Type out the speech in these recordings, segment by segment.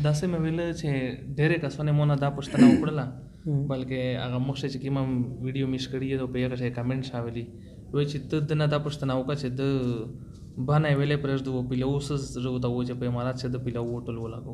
داسې مې ویله چې ډېرې کسانې مونه دا پوښتنه وکړله بلکې هغه موږ چې کومه ویډیو میش کړي ده په هغه شی کمنټ راغلي وایي چې ته دنه دا پوښتنه وکړه چې د باندې ویلې پرېږدو پیلو اوس زه ورته وایي چې په امارات چې د پیلو وټل ولګو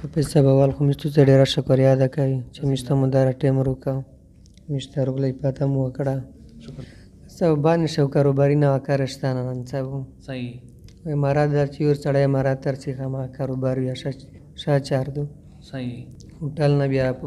Profesor Bawal خو مستو ته ډېره شکریا ادا کوي چې مشته مو دا ټیم وکړو مشته رغلې پاته مو وکړه سب باندې شو کاروباري نه وکړشتانه نن سبو صحیح امارات در چې ور سړی امارات تر چې ما کاروبار یا شا چار دو صحیح هوټل نه بیا په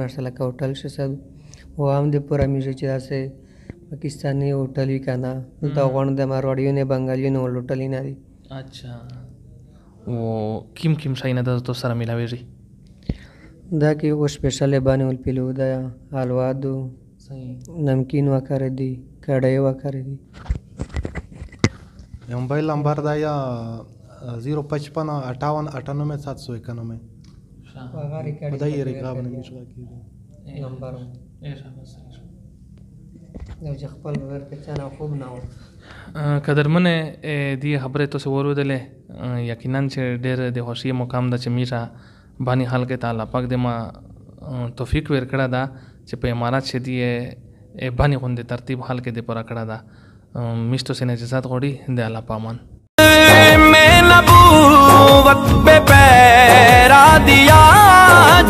نشته لکه هوټل شه سب و هم د پورا میږي چې داسې پاکستاني هوټل وی کنه دا غوڼ د ماروړیو نه بنگالیو نه هوټل نه دي اچھا او کیم شاینه د تو سره ملاويږي دا کې او سپیشل باندې ول پیلو دا حلوا دو صحیح نمکین وکړه دي کړه وکړه دي موبایل نمبر دا یا 055 58 98 791 بدای ریکاب نه مشغول کیږي نمبر یو چې خپل ورته چانه خوب نه و قدرمنه دی خبره تو سوورو دله یقینا چې ډېر د خوشي مقام د چمیرا باندې حال کې تعالی پاک د ما توفیق ورکړه دا چې په امارات شدي باندې غونډه ترتیب حال کې د پورا کړه دا مشتو سینه اجازه غوړي د الله پامان میں نبوت پہ پیرا دیا